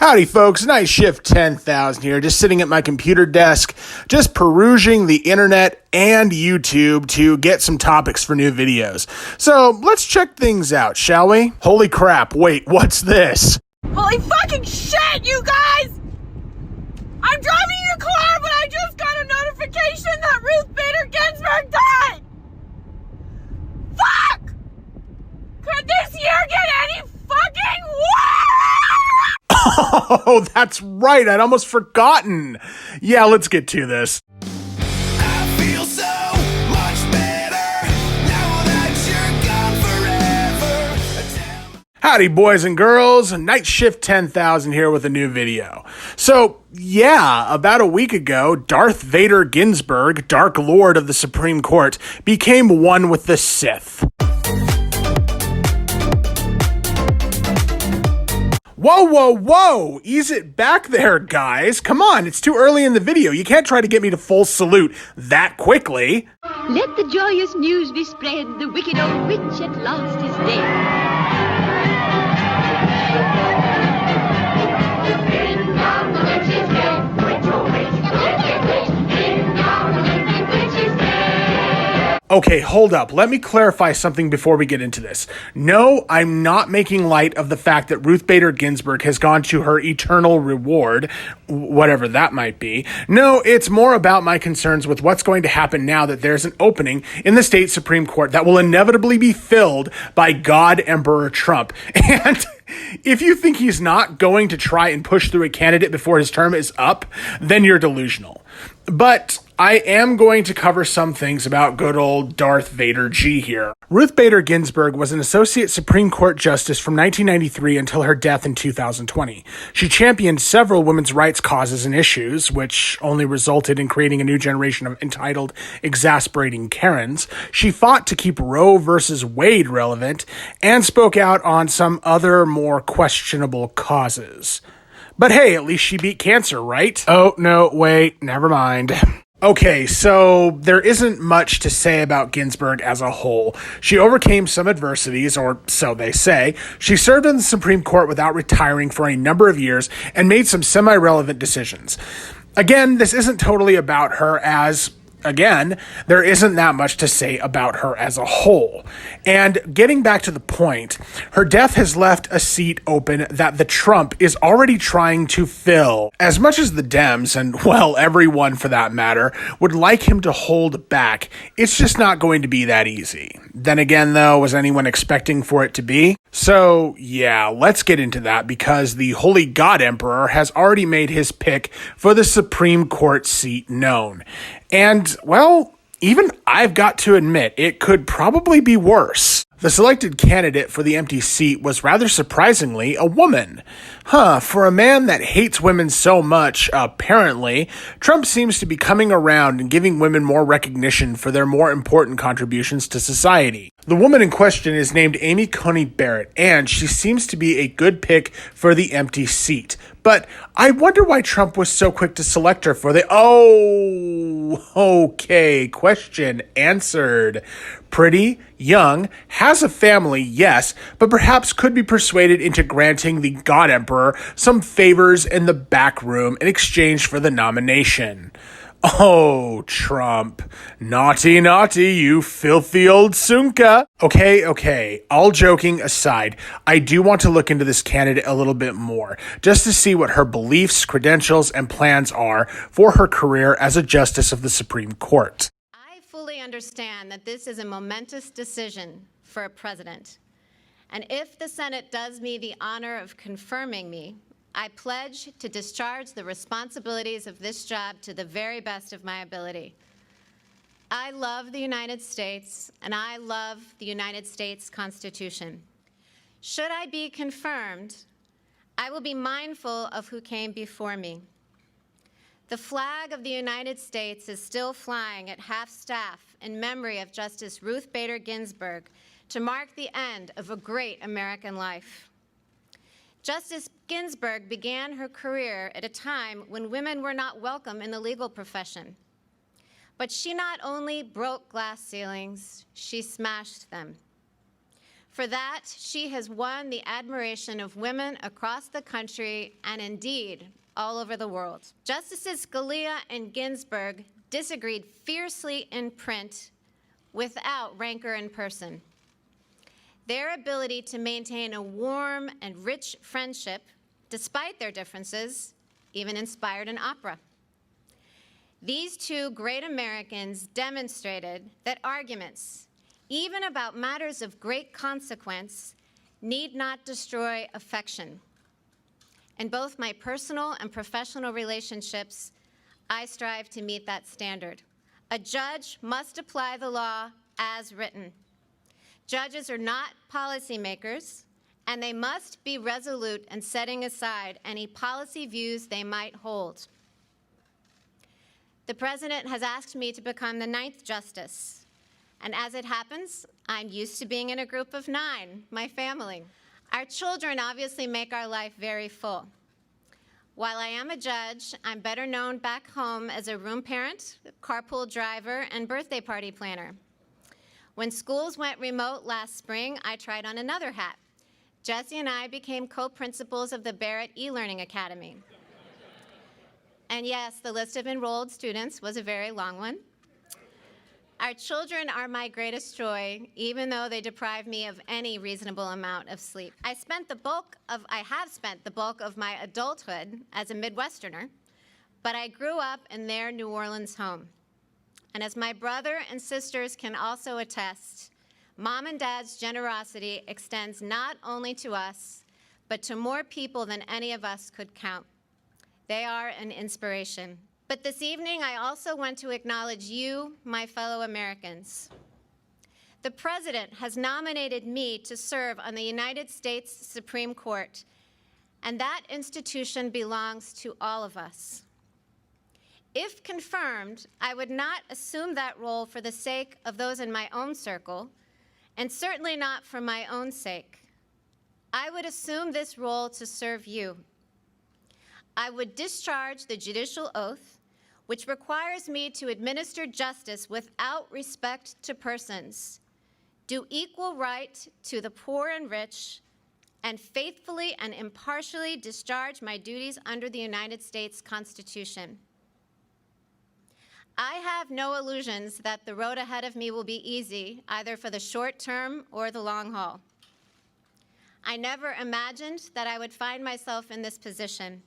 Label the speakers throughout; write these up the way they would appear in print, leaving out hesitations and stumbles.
Speaker 1: Howdy folks, Night Shift 10,000 here, just sitting at my computer desk, just perusing the internet and YouTube to get some topics for new videos. So let's check things out, shall we? Holy crap, wait, what's this?
Speaker 2: Holy fucking shit, you guys! I'm driving your car, but I just got a notification that Ruth Vader Ginsburg died! Fuck! Could this year get any fucking worse?
Speaker 1: Oh, that's right, I'd almost forgotten. Yeah, let's get to this.
Speaker 3: I feel so much better now that you're gone forever.
Speaker 1: Howdy boys and girls, Night Shift 10,000 here with a new video. So, yeah, about a week ago, Darth Vader Ginsburg, Dark Lord of the Supreme Court, became one with the Sith. Whoa, whoa, whoa! Ease it back there, guys. Come on, it's too early in the video. You can't try to get me to full salute that quickly.
Speaker 4: Let the joyous news be spread, the wicked old witch at last is dead. Ding dong, the witch is dead. Witch, oh witch, wicked witch. Ding dong, the wicked witch is dead.
Speaker 1: Okay, hold up. Let me clarify something before we get into this. No, I'm not making light of the fact that Ruth Bader Ginsburg has gone to her eternal reward, whatever that might be. No, it's more about my concerns with what's going to happen now that there's an opening in the state Supreme Court that will inevitably be filled by God Emperor Trump. And if you think he's not going to try and push through a candidate before his term is up, then you're delusional. But I am going to cover some things about good old Darth Vader G here. Ruth Bader Ginsburg was an Associate Supreme Court Justice from 1993 until her death in 2020. She championed several women's rights causes and issues, which only resulted in creating a new generation of entitled, exasperating Karens. She fought to keep Roe versus Wade relevant, and spoke out on some other more questionable causes. But hey, at least she beat cancer, right? Oh, no, wait, never mind. Okay, so there isn't much to say about Ginsburg as a whole. She overcame some adversities, or so they say. She served in the Supreme Court without retiring for a number of years and made some semi-relevant decisions. Again, this isn't totally about her as... Again, there isn't that much to say about her as a whole. And getting back to the point, her death has left a seat open that the Trump is already trying to fill. As much as the Dems, and well, everyone for that matter, would like him to hold back, it's just not going to be that easy. Then again, though, was anyone expecting for it to be? So, yeah, let's get into that because the Holy God Emperor has already made his pick for the Supreme Court seat known. And, well, even I've got to admit, it could probably be worse. The selected candidate for the empty seat was rather surprisingly a woman. For a man that hates women so much, apparently, Trump seems to be coming around and giving women more recognition for their more important contributions to society. The woman in question is named Amy Coney Barrett, and she seems to be a good pick for the empty seat. But I wonder why Trump was so quick to select her for the... Oh, okay, question answered. Pretty, young, has a family, yes, but perhaps could be persuaded into granting the God Emperor some favors in the back room in exchange for the nomination. Oh, Trump. Naughty, naughty, you filthy old sunka. Okay, all joking aside, I do want to look into this candidate a little bit more, just to see what her beliefs, credentials, and plans are for her career as a justice of the Supreme Court.
Speaker 5: I fully understand that this is a momentous decision for a president. And if the Senate does me the honor of confirming me, I pledge to discharge the responsibilities of this job to the very best of my ability. I love the United States, and I love the United States Constitution. Should I be confirmed, I will be mindful of who came before me. The flag of the United States is still flying at half-staff in memory of Justice Ruth Bader Ginsburg to mark the end of a great American life. Justice Ginsburg began her career at a time when women were not welcome in the legal profession. But she not only broke glass ceilings, she smashed them. For that, she has won the admiration of women across the country and indeed all over the world. Justices Scalia and Ginsburg disagreed fiercely in print without rancor in person. Their ability to maintain a warm and rich friendship, despite their differences, even inspired an opera. These two great Americans demonstrated that arguments, even about matters of great consequence, need not destroy affection. In both my personal and professional relationships, I strive to meet that standard. A judge must apply the law as written. Judges are not policymakers, and they must be resolute in setting aside any policy views they might hold. The President has asked me to become the 9th Justice, and as it happens, I'm used to being in a group of 9, my family. Our children obviously make our life very full. While I am a judge, I'm better known back home as a room parent, carpool driver, and birthday party planner. When schools went remote last spring, I tried on another hat. Jesse and I became co-principals of the Barrett e-Learning Academy. And yes, the list of enrolled students was a very long one. Our children are my greatest joy, even though they deprive me of any reasonable amount of sleep. I have spent the bulk of my adulthood as a Midwesterner, but I grew up in their New Orleans home. And as my brother and sisters can also attest, Mom and Dad's generosity extends not only to us, but to more people than any of us could count. They are an inspiration. But this evening, I also want to acknowledge you, my fellow Americans. The President has nominated me to serve on the United States Supreme Court, and that institution belongs to all of us. If confirmed, I would not assume that role for the sake of those in my own circle, and certainly not for my own sake. I would assume this role to serve you. I would discharge the judicial oath, which requires me to administer justice without respect to persons, do equal right to the poor and rich, and faithfully and impartially discharge my duties under the United States Constitution. I have no illusions that the road ahead of me will be easy, either for the short term or the long haul. I never imagined that I would find myself in this position.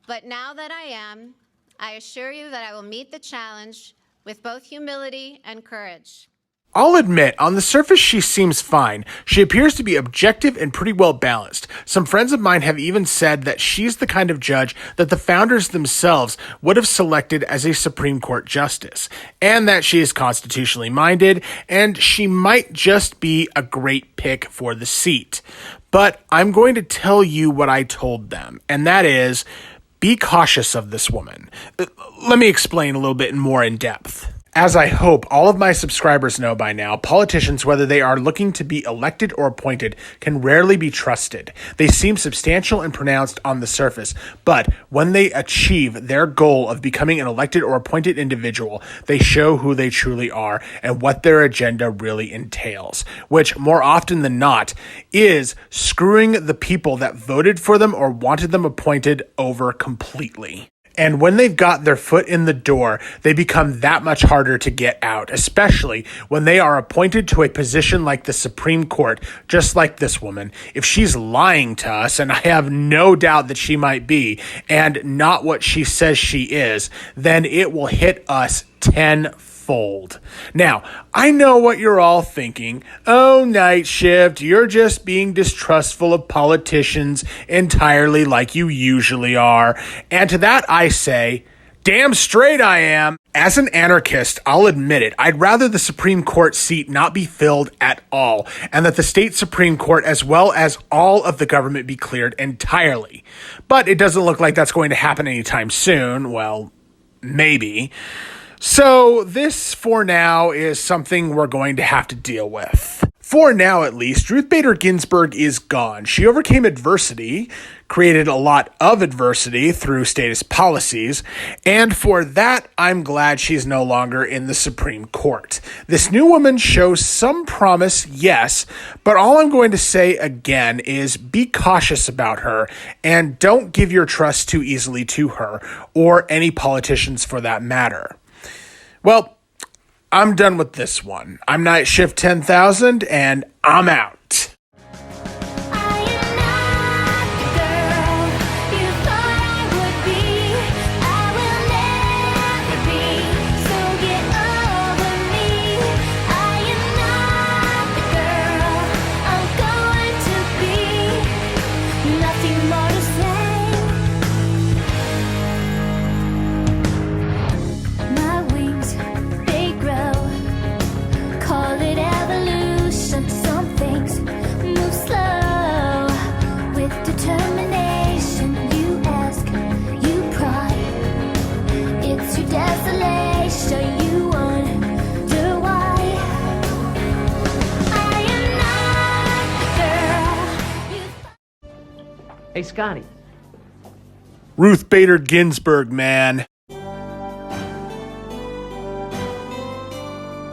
Speaker 5: But now that I am, I assure you that I will meet the challenge with both humility and courage.
Speaker 1: I'll admit, on the surface she seems fine. She appears to be objective and pretty well balanced. Some friends of mine have even said that she's the kind of judge that the founders themselves would have selected as a Supreme Court justice, and that she is constitutionally minded, and she might just be a great pick for the seat. But I'm going to tell you what I told them, and that is, be cautious of this woman. Let me explain a little bit more in depth. As I hope all of my subscribers know by now, politicians, whether they are looking to be elected or appointed, can rarely be trusted. They seem substantial and pronounced on the surface, but when they achieve their goal of becoming an elected or appointed individual, they show who they truly are and what their agenda really entails, which more often than not is screwing the people that voted for them or wanted them appointed over completely. And when they've got their foot in the door, they become that much harder to get out, especially when they are appointed to a position like the Supreme Court, just like this woman. If she's lying to us, and I have no doubt that she might be, and not what she says she is, then it will hit us tenfold. Now, I know what you're all thinking. Oh, Night Shift, you're just being distrustful of politicians entirely like you usually are. And to that I say, damn straight I am. As an anarchist, I'll admit it. I'd rather the Supreme Court seat not be filled at all, and that the state Supreme Court, as well as all of the government, be cleared entirely. But it doesn't look like that's going to happen anytime soon. Well, maybe. So this, for now, is something we're going to have to deal with. For now, at least, Ruth Bader Ginsburg is gone. She overcame adversity, created a lot of adversity through status policies, and for that, I'm glad she's no longer in the Supreme Court. This new woman shows some promise, yes, but all I'm going to say again is be cautious about her and don't give your trust too easily to her, or any politicians for that matter. Well, I'm done with this one. I'm Night Shift 10,000, and I'm out.
Speaker 4: I am not the girl you thought I would be. I will never be, so get over me. I am not the girl I'm going to be. Nothing more to say. My wings, they grow. Call it evolution. Some things move slow with determination. You ask, you pry. It's your desolation. You wonder why. I am not the girl you.
Speaker 6: Hey, Scotty.
Speaker 1: Ruth Bader Ginsburg, man.